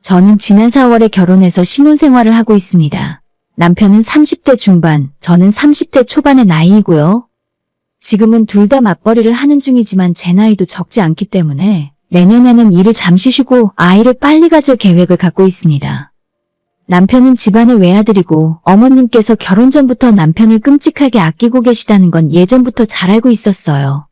저는 지난 4월에 결혼해서 신혼생활을 하고 있습니다. 남편은 30대 중반, 저는 30대 초반의 나이이고요. 지금은 둘 다 맞벌이를 하는 중이지만 제 나이도 적지 않기 때문에 내년에는 일을 잠시 쉬고 아이를 빨리 가질 계획을 갖고 있습니다. 남편은 집안의 외아들이고 어머님께서 결혼 전부터 남편을 끔찍하게 아끼고 계시다는 건 예전부터 잘 알고 있었어요.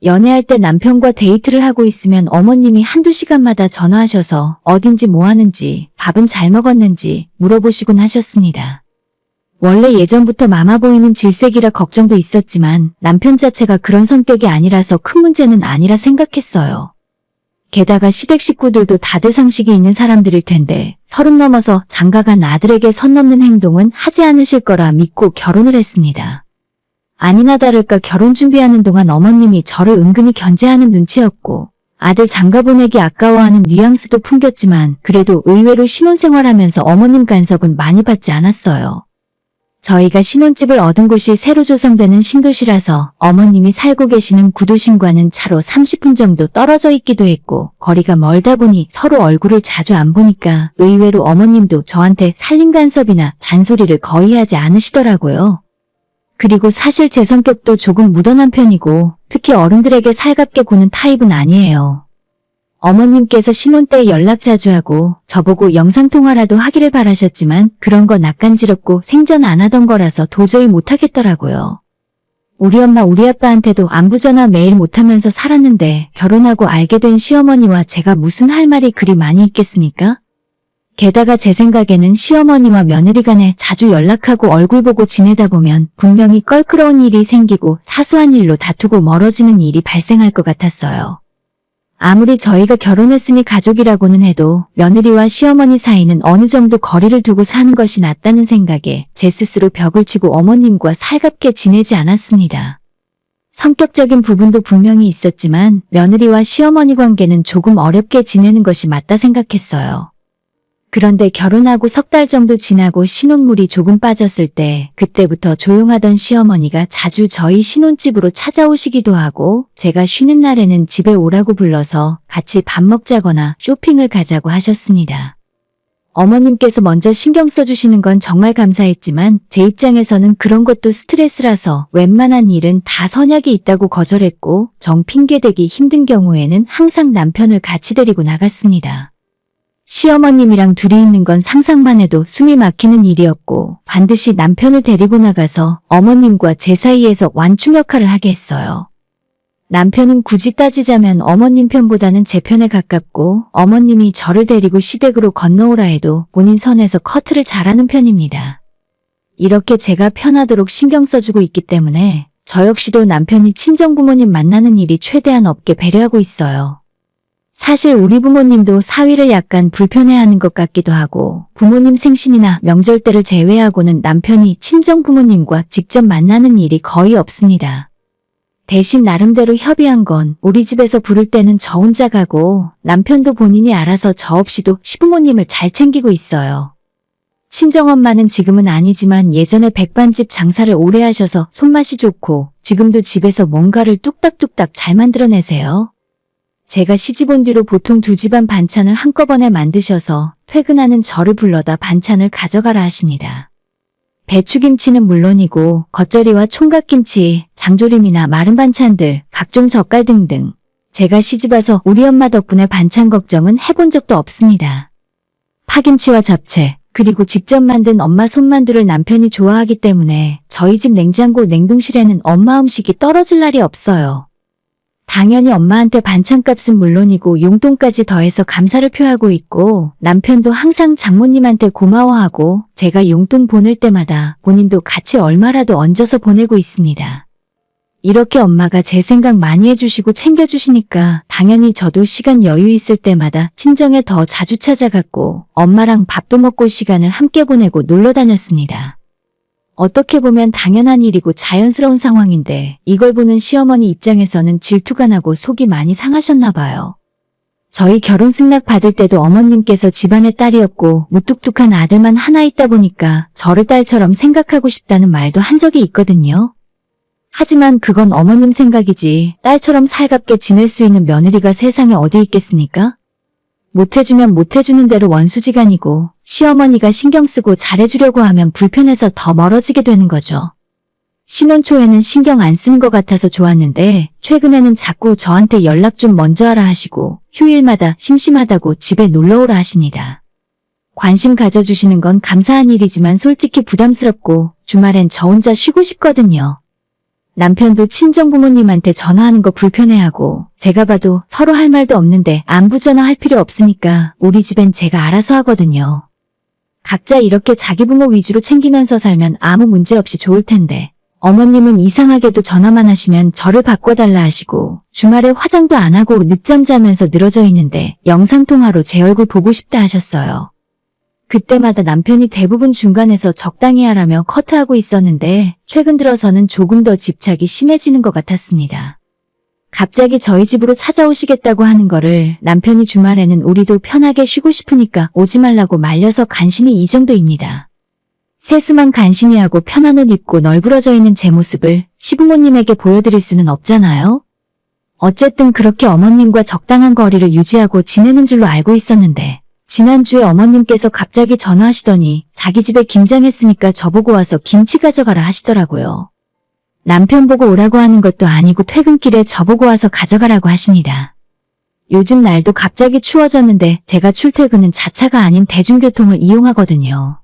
연애할 때 남편과 데이트를 하고 있으면 어머님이 한두 시간마다 전화하셔서 어딘지 뭐 하는지, 밥은 잘 먹었는지 물어보시곤 하셨습니다. 원래 예전부터 마마 보이는 질색이라 걱정도 있었지만 남편 자체가 그런 성격이 아니라서 큰 문제는 아니라 생각했어요. 게다가 시댁 식구들도 다들 상식이 있는 사람들일 텐데 30 넘어서 장가간 아들에게 선 넘는 행동은 하지 않으실 거라 믿고 결혼을 했습니다. 아니나 다를까 결혼 준비하는 동안 어머님이 저를 은근히 견제하는 눈치였고 아들 장가 보내기 아까워하는 뉘앙스도 풍겼지만 그래도 의외로 신혼생활하면서 어머님 간섭은 많이 받지 않았어요. 저희가 신혼집을 얻은 곳이 새로 조성되는 신도시라서 어머님이 살고 계시는 구도심과는 차로 30분 정도 떨어져 있기도 했고 거리가 멀다 보니 서로 얼굴을 자주 안 보니까 의외로 어머님도 저한테 살림 간섭이나 잔소리를 거의 하지 않으시더라고요. 그리고 사실 제 성격도 조금 무던한 편이고 특히 어른들에게 살갑게 구는 타입은 아니에요. 어머님께서 신혼 때 연락 자주 하고 저보고 영상통화라도 하기를 바라셨지만 그런 거 낯간지럽고 생전 안 하던 거라서 도저히 못하겠더라고요. 우리 엄마 우리 아빠한테도 안부전화 매일 못하면서 살았는데 결혼하고 알게 된 시어머니와 제가 무슨 할 말이 그리 많이 있겠습니까? 게다가 제 생각에는 시어머니와 며느리 간에 자주 연락하고 얼굴 보고 지내다 보면 분명히 껄끄러운 일이 생기고 사소한 일로 다투고 멀어지는 일이 발생할 것 같았어요. 아무리 저희가 결혼했으니 가족이라고는 해도 며느리와 시어머니 사이는 어느 정도 거리를 두고 사는 것이 낫다는 생각에 제 스스로 벽을 치고 어머님과 살갑게 지내지 않았습니다. 성격적인 부분도 분명히 있었지만 며느리와 시어머니 관계는 조금 어렵게 지내는 것이 맞다 생각했어요. 그런데 결혼하고 석 달 정도 지나고 신혼물이 조금 빠졌을 때 그때부터 조용하던 시어머니가 자주 저희 신혼집으로 찾아오시기도 하고 제가 쉬는 날에는 집에 오라고 불러서 같이 밥 먹자거나 쇼핑을 가자고 하셨습니다. 어머님께서 먼저 신경 써주시는 건 정말 감사했지만 제 입장에서는 그런 것도 스트레스라서 웬만한 일은 다 선약이 있다고 거절했고 정 핑계대기 힘든 경우에는 항상 남편을 같이 데리고 나갔습니다. 시어머님이랑 둘이 있는 건 상상만 해도 숨이 막히는 일이었고 반드시 남편을 데리고 나가서 어머님과 제 사이에서 완충 역할을 하게 했어요. 남편은 굳이 따지자면 어머님 편보다는 제 편에 가깝고 어머님이 저를 데리고 시댁으로 건너오라 해도 본인 선에서 커트를 잘하는 편입니다. 이렇게 제가 편하도록 신경 써주고 있기 때문에 저 역시도 남편이 친정부모님 만나는 일이 최대한 없게 배려하고 있어요. 사실 우리 부모님도 사위를 약간 불편해하는 것 같기도 하고 부모님 생신이나 명절 때를 제외하고는 남편이 친정부모님과 직접 만나는 일이 거의 없습니다. 대신 나름대로 협의한 건 우리 집에서 부를 때는 저 혼자 가고 남편도 본인이 알아서 저 없이도 시부모님을 잘 챙기고 있어요. 친정엄마는 지금은 아니지만 예전에 백반집 장사를 오래 하셔서 손맛이 좋고 지금도 집에서 뭔가를 뚝딱뚝딱 잘 만들어내세요. 제가 시집 온 뒤로 보통 두 집안 반찬을 한꺼번에 만드셔서 퇴근하는 저를 불러다 반찬을 가져가라 하십니다. 배추김치는 물론이고 겉절이와 총각김치, 장조림이나 마른 반찬들, 각종 젓갈 등등. 제가 시집와서 우리 엄마 덕분에 반찬 걱정은 해본 적도 없습니다. 파김치와 잡채, 그리고 직접 만든 엄마 손만두를 남편이 좋아하기 때문에 저희 집 냉장고 냉동실에는 엄마 음식이 떨어질 날이 없어요. 당연히 엄마한테 반찬값은 물론이고 용돈까지 더해서 감사를 표하고 있고 남편도 항상 장모님한테 고마워하고 제가 용돈 보낼 때마다 본인도 같이 얼마라도 얹어서 보내고 있습니다. 이렇게 엄마가 제 생각 많이 해주시고 챙겨주시니까 당연히 저도 시간 여유 있을 때마다 친정에 더 자주 찾아갔고 엄마랑 밥도 먹고 시간을 함께 보내고 놀러 다녔습니다. 어떻게 보면 당연한 일이고 자연스러운 상황인데 이걸 보는 시어머니 입장에서는 질투가 나고 속이 많이 상하셨나 봐요. 저희 결혼 승낙 받을 때도 어머님께서 집안의 딸이었고 무뚝뚝한 아들만 하나 있다 보니까 저를 딸처럼 생각하고 싶다는 말도 한 적이 있거든요. 하지만 그건 어머님 생각이지 딸처럼 살갑게 지낼 수 있는 며느리가 세상에 어디 있겠습니까? 못해주면 못해주는 대로 원수지간이고 시어머니가 신경 쓰고 잘해주려고 하면 불편해서 더 멀어지게 되는 거죠. 신혼 초에는 신경 안 쓰는 것 같아서 좋았는데 최근에는 자꾸 저한테 연락 좀 먼저 하라 하시고 휴일마다 심심하다고 집에 놀러오라 하십니다. 관심 가져주시는 건 감사한 일이지만 솔직히 부담스럽고 주말엔 저 혼자 쉬고 싶거든요. 남편도 친정부모님한테 전화하는 거 불편해하고 제가 봐도 서로 할 말도 없는데 안부 전화할 필요 없으니까 우리 집엔 제가 알아서 하거든요. 각자 이렇게 자기 부모 위주로 챙기면서 살면 아무 문제 없이 좋을 텐데 어머님은 이상하게도 전화만 하시면 저를 바꿔달라 하시고 주말에 화장도 안 하고 늦잠 자면서 늘어져 있는데 영상통화로 제 얼굴 보고 싶다 하셨어요. 그때마다 남편이 대부분 중간에서 적당히 하라며 커트하고 있었는데 최근 들어서는 조금 더 집착이 심해지는 것 같았습니다. 갑자기 저희 집으로 찾아오시겠다고 하는 거를 남편이 주말에는 우리도 편하게 쉬고 싶으니까 오지 말라고 말려서 간신히 이 정도입니다. 세수만 간신히 하고 편한 옷 입고 널브러져 있는 제 모습을 시부모님에게 보여드릴 수는 없잖아요. 어쨌든 그렇게 어머님과 적당한 거리를 유지하고 지내는 줄로 알고 있었는데 지난주에 어머님께서 갑자기 전화하시더니 자기 집에 김장했으니까 저보고 와서 김치 가져가라 하시더라고요. 남편 보고 오라고 하는 것도 아니고 퇴근길에 저보고 와서 가져가라고 하십니다. 요즘 날도 갑자기 추워졌는데 제가 출퇴근은 자차가 아닌 대중교통을 이용하거든요.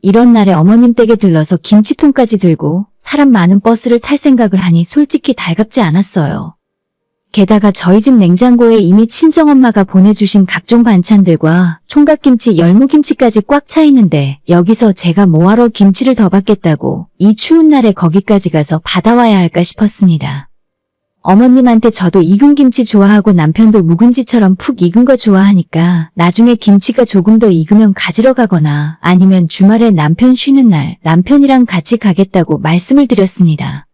이런 날에 어머님 댁에 들러서 김치통까지 들고 사람 많은 버스를 탈 생각을 하니 솔직히 달갑지 않았어요. 게다가 저희 집 냉장고에 이미 친정엄마가 보내주신 각종 반찬들과 총각김치, 열무김치까지 꽉 차 있는데 여기서 제가 뭐하러 김치를 더 받겠다고 이 추운 날에 거기까지 가서 받아와야 할까 싶었습니다. 어머님한테 저도 익은 김치 좋아하고 남편도 묵은지처럼 푹 익은 거 좋아하니까 나중에 김치가 조금 더 익으면 가지러 가거나 아니면 주말에 남편 쉬는 날 남편이랑 같이 가겠다고 말씀을 드렸습니다.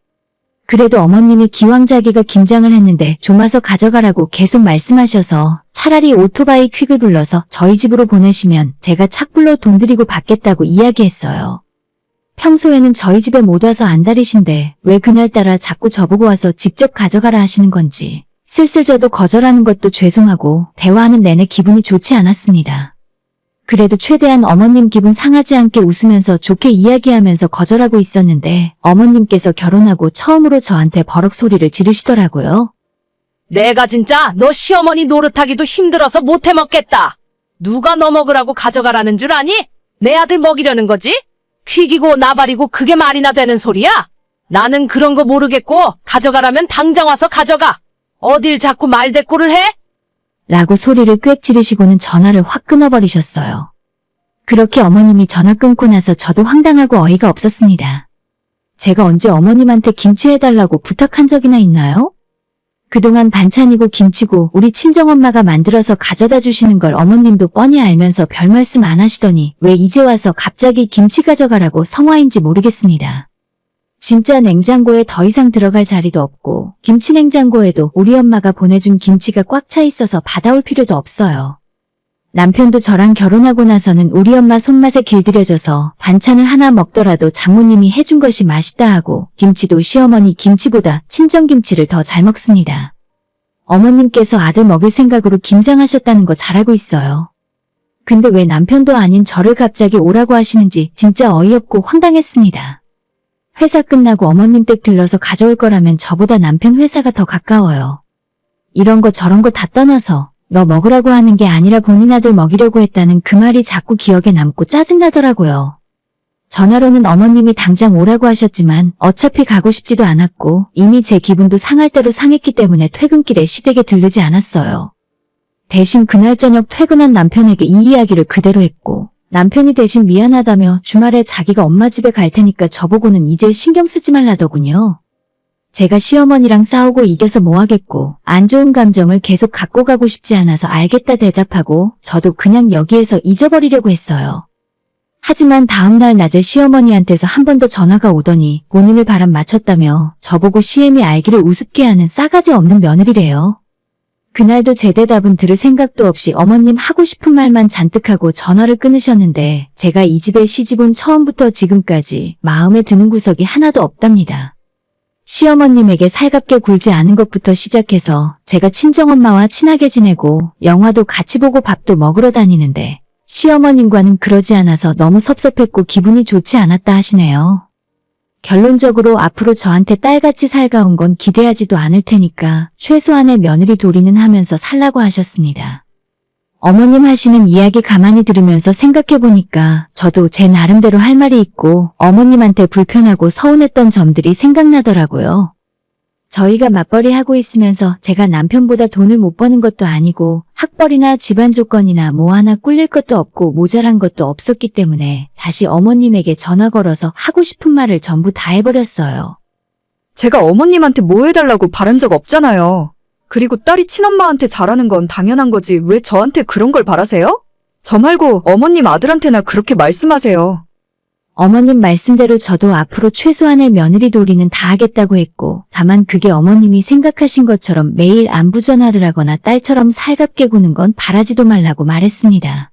그래도 어머님이 기왕 자기가 김장을 했는데 좀 와서 가져가라고 계속 말씀하셔서 차라리 오토바이 퀵을 불러서 저희 집으로 보내시면 제가 착불로 돈 드리고 받겠다고 이야기했어요. 평소에는 저희 집에 못 와서 안달이신데 왜 그날따라 자꾸 저보고 와서 직접 가져가라 하시는 건지 슬슬 저도 거절하는 것도 죄송하고 대화하는 내내 기분이 좋지 않았습니다. 그래도 최대한 어머님 기분 상하지 않게 웃으면서 좋게 이야기하면서 거절하고 있었는데 어머님께서 결혼하고 처음으로 저한테 버럭 소리를 지르시더라고요. 내가 진짜 너 시어머니 노릇하기도 힘들어서 못 해먹겠다. 누가 너 먹으라고 가져가라는 줄 아니? 내 아들 먹이려는 거지? 퀴기고 나발이고 그게 말이나 되는 소리야? 나는 그런 거 모르겠고 가져가라면 당장 와서 가져가. 어딜 자꾸 말대꾸를 해? 라고 소리를 꽥 지르시고는 전화를 확 끊어버리셨어요. 그렇게 어머님이 전화 끊고 나서 저도 황당하고 어이가 없었습니다. 제가 언제 어머님한테 김치 해달라고 부탁한 적이나 있나요? 그동안 반찬이고 김치고 우리 친정엄마가 만들어서 가져다 주시는 걸 어머님도 뻔히 알면서 별 말씀 안 하시더니 왜 이제 와서 갑자기 김치 가져가라고 성화인지 모르겠습니다. 진짜 냉장고에 더 이상 들어갈 자리도 없고 김치 냉장고에도 우리 엄마가 보내준 김치가 꽉 차 있어서 받아올 필요도 없어요. 남편도 저랑 결혼하고 나서는 우리 엄마 손맛에 길들여져서 반찬을 하나 먹더라도 장모님이 해준 것이 맛있다 하고 김치도 시어머니 김치보다 친정김치를 더 잘 먹습니다. 어머님께서 아들 먹일 생각으로 김장하셨다는 거 잘 알고 있어요. 근데 왜 남편도 아닌 저를 갑자기 오라고 하시는지 진짜 어이없고 황당했습니다. 회사 끝나고 어머님 댁 들러서 가져올 거라면 저보다 남편 회사가 더 가까워요. 이런 거 저런 거 다 떠나서 너 먹으라고 하는 게 아니라 본인 아들 먹이려고 했다는 그 말이 자꾸 기억에 남고 짜증나더라고요. 전화로는 어머님이 당장 오라고 하셨지만 어차피 가고 싶지도 않았고 이미 제 기분도 상할 대로 상했기 때문에 퇴근길에 시댁에 들르지 않았어요. 대신 그날 저녁 퇴근한 남편에게 이 이야기를 그대로 했고 남편이 대신 미안하다며 주말에 자기가 엄마 집에 갈 테니까 저보고는 이제 신경 쓰지 말라더군요. 제가 시어머니랑 싸우고 이겨서 뭐 하겠고 안 좋은 감정을 계속 갖고 가고 싶지 않아서 알겠다 대답하고 저도 그냥 여기에서 잊어버리려고 했어요. 하지만 다음날 낮에 시어머니한테서 한 번 더 전화가 오더니 본인을 바람 맞췄다며 저보고 시엠이 알기를 우습게 하는 싸가지 없는 며느리래요. 그날도 제 대답은 들을 생각도 없이 어머님 하고 싶은 말만 잔뜩 하고 전화를 끊으셨는데 제가 이 집에 시집 온 처음부터 지금까지 마음에 드는 구석이 하나도 없답니다. 시어머님에게 살갑게 굴지 않은 것부터 시작해서 제가 친정엄마와 친하게 지내고 영화도 같이 보고 밥도 먹으러 다니는데 시어머님과는 그러지 않아서 너무 섭섭했고 기분이 좋지 않았다 하시네요. 결론적으로 앞으로 저한테 딸같이 살가운 건 기대하지도 않을 테니까 최소한의 며느리 도리는 하면서 살라고 하셨습니다. 어머님 하시는 이야기 가만히 들으면서 생각해보니까 저도 제 나름대로 할 말이 있고 어머님한테 불편하고 서운했던 점들이 생각나더라고요. 저희가 맞벌이 하고 있으면서 제가 남편보다 돈을 못 버는 것도 아니고 학벌이나 집안 조건이나 뭐 하나 꿀릴 것도 없고 모자란 것도 없었기 때문에 다시 어머님에게 전화 걸어서 하고 싶은 말을 전부 다 해버렸어요. 제가 어머님한테 뭐 해달라고 바란 적 없잖아요. 그리고 딸이 친엄마한테 잘하는 건 당연한 거지 왜 저한테 그런 걸 바라세요? 저 말고 어머님 아들한테나 그렇게 말씀하세요. 어머님 말씀대로 저도 앞으로 최소한의 며느리 도리는 다 하겠다고 했고 다만 그게 어머님이 생각하신 것처럼 매일 안부 전화를 하거나 딸처럼 살갑게 구는 건 바라지도 말라고 말했습니다.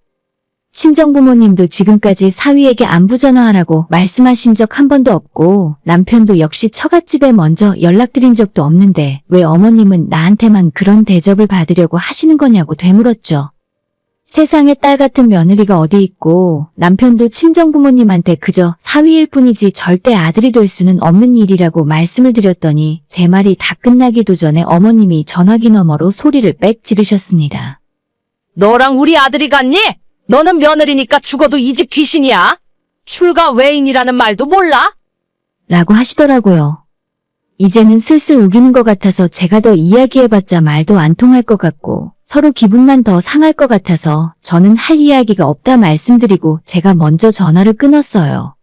친정부모님도 지금까지 사위에게 안부 전화하라고 말씀하신 적 한 번도 없고 남편도 역시 처갓집에 먼저 연락드린 적도 없는데 왜 어머님은 나한테만 그런 대접을 받으려고 하시는 거냐고 되물었죠. 세상에 딸 같은 며느리가 어디 있고 남편도 친정부모님한테 그저 사위일 뿐이지 절대 아들이 될 수는 없는 일이라고 말씀을 드렸더니 제 말이 다 끝나기도 전에 어머님이 전화기 너머로 소리를 빽 지르셨습니다. 너랑 우리 아들이 같니? 너는 며느리니까 죽어도 이 집 귀신이야. 출가 외인이라는 말도 몰라? 라고 하시더라고요. 이제는 슬슬 우기는 것 같아서 제가 더 이야기해봤자 말도 안 통할 것 같고 서로 기분만 더 상할 것 같아서 저는 할 이야기가 없다 말씀드리고 제가 먼저 전화를 끊었어요.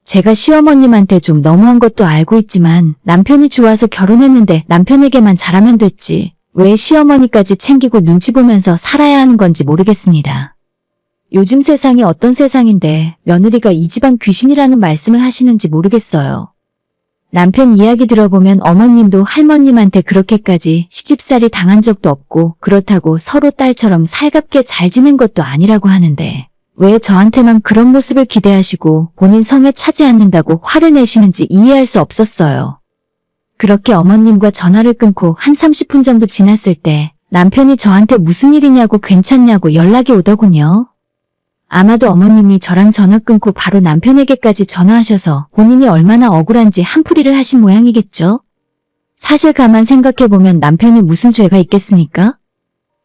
제가 시어머님한테 좀 너무한 것도 알고 있지만 남편이 좋아서 결혼했는데 남편에게만 잘하면 됐지 왜 시어머니까지 챙기고 눈치 보면서 살아야 하는 건지 모르겠습니다. 요즘 세상이 어떤 세상인데 며느리가 이 집안 귀신이라는 말씀을 하시는지 모르겠어요. 남편 이야기 들어보면 어머님도 할머님한테 그렇게까지 시집살이 당한 적도 없고 그렇다고 서로 딸처럼 살갑게 잘 지낸 것도 아니라고 하는데 왜 저한테만 그런 모습을 기대하시고 본인 성에 차지 않는다고 화를 내시는지 이해할 수 없었어요. 그렇게 어머님과 전화를 끊고 한 30분 정도 지났을 때 남편이 저한테 무슨 일이냐고 괜찮냐고 연락이 오더군요. 아마도 어머님이 저랑 전화 끊고 바로 남편에게까지 전화하셔서 본인이 얼마나 억울한지 한풀이를 하신 모양이겠죠? 사실 가만 생각해보면 남편이 무슨 죄가 있겠습니까?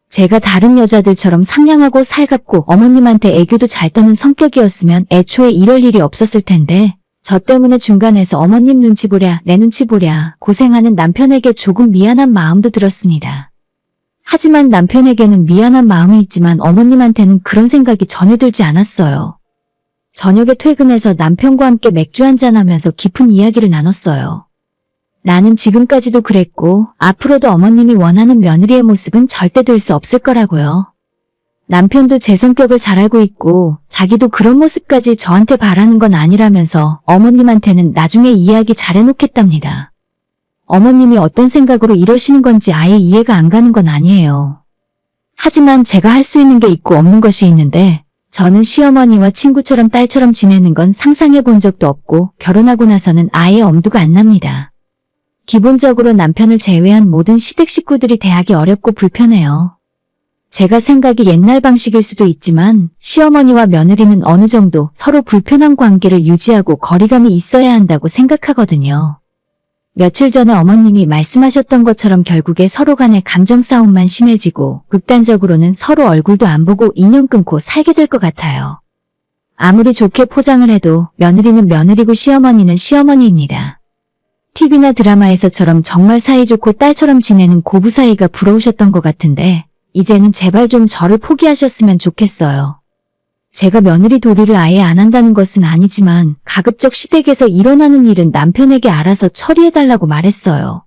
제가 다른 여자들처럼 상냥하고 살갑고 어머님한테 애교도 잘 떠는 성격이었으면 애초에 이럴 일이 없었을 텐데 저 때문에 중간에서 어머님 눈치 보랴 내 눈치 보랴 고생하는 남편에게 조금 미안한 마음도 들었습니다. 하지만 남편에게는 미안한 마음이 있지만 어머님한테는 그런 생각이 전혀 들지 않았어요. 저녁에 퇴근해서 남편과 함께 맥주 한잔하면서 깊은 이야기를 나눴어요. 나는 지금까지도 그랬고 앞으로도 어머님이 원하는 며느리의 모습은 절대 될 수 없을 거라고요. 남편도 제 성격을 잘 알고 있고 자기도 그런 모습까지 저한테 바라는 건 아니라면서 어머님한테는 나중에 이야기 잘해놓겠답니다. 어머님이 어떤 생각으로 이러시는 건지 아예 이해가 안 가는 건 아니에요. 하지만 제가 할 수 있는 게 있고 없는 것이 있는데 저는 시어머니와 친구처럼 딸처럼 지내는 건 상상해 본 적도 없고 결혼하고 나서는 아예 엄두가 안 납니다. 기본적으로 남편을 제외한 모든 시댁 식구들이 대하기 어렵고 불편해요. 제가 생각이 옛날 방식일 수도 있지만 시어머니와 며느리는 어느 정도 서로 불편한 관계를 유지하고 거리감이 있어야 한다고 생각하거든요. 며칠 전에 어머님이 말씀하셨던 것처럼 결국에 서로 간의 감정 싸움만 심해지고 극단적으로는 서로 얼굴도 안 보고 인연 끊고 살게 될 것 같아요. 아무리 좋게 포장을 해도 며느리는 며느리고 시어머니는 시어머니입니다. TV나 드라마에서처럼 정말 사이좋고 딸처럼 지내는 고부 사이가 부러우셨던 것 같은데 이제는 제발 좀 저를 포기하셨으면 좋겠어요. 제가 며느리 도리를 아예 안 한다는 것은 아니지만 가급적 시댁에서 일어나는 일은 남편에게 알아서 처리해달라고 말했어요.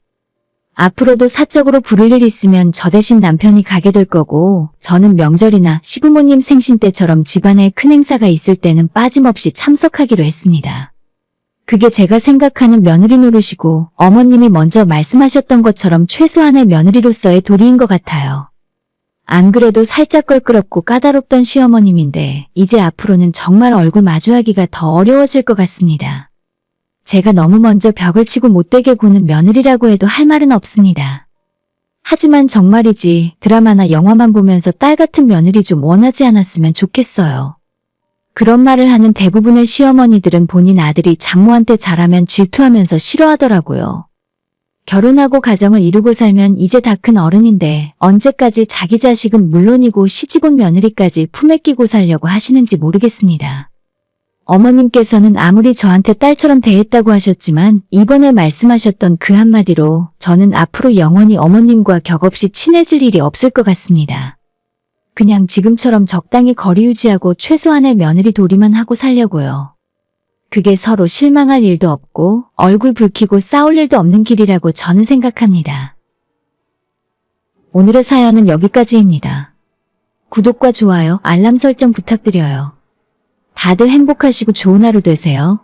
앞으로도 사적으로 부를 일 있으면 저 대신 남편이 가게 될 거고 저는 명절이나 시부모님 생신 때처럼 집안에 큰 행사가 있을 때는 빠짐없이 참석하기로 했습니다. 그게 제가 생각하는 며느리 노릇이고 어머님이 먼저 말씀하셨던 것처럼 최소한의 며느리로서의 도리인 것 같아요. 안 그래도 살짝 껄끄럽고 까다롭던 시어머님인데 이제 앞으로는 정말 얼굴 마주하기가 더 어려워질 것 같습니다. 제가 너무 먼저 벽을 치고 못되게 구는 며느리라고 해도 할 말은 없습니다. 하지만 정말이지 드라마나 영화만 보면서 딸 같은 며느리 좀 원하지 않았으면 좋겠어요. 그런 말을 하는 대부분의 시어머니들은 본인 아들이 장모한테 잘하면 질투하면서 싫어하더라고요. 결혼하고 가정을 이루고 살면 이제 다 큰 어른인데 언제까지 자기 자식은 물론이고 시집온 며느리까지 품에 끼고 살려고 하시는지 모르겠습니다. 어머님께서는 아무리 저한테 딸처럼 대했다고 하셨지만 이번에 말씀하셨던 그 한마디로 저는 앞으로 영원히 어머님과 격없이 친해질 일이 없을 것 같습니다. 그냥 지금처럼 적당히 거리 유지하고 최소한의 며느리 도리만 하고 살려고요. 그게 서로 실망할 일도 없고 얼굴 붉히고 싸울 일도 없는 길이라고 저는 생각합니다. 오늘의 사연은 여기까지입니다. 구독과 좋아요, 알람 설정 부탁드려요. 다들 행복하시고 좋은 하루 되세요.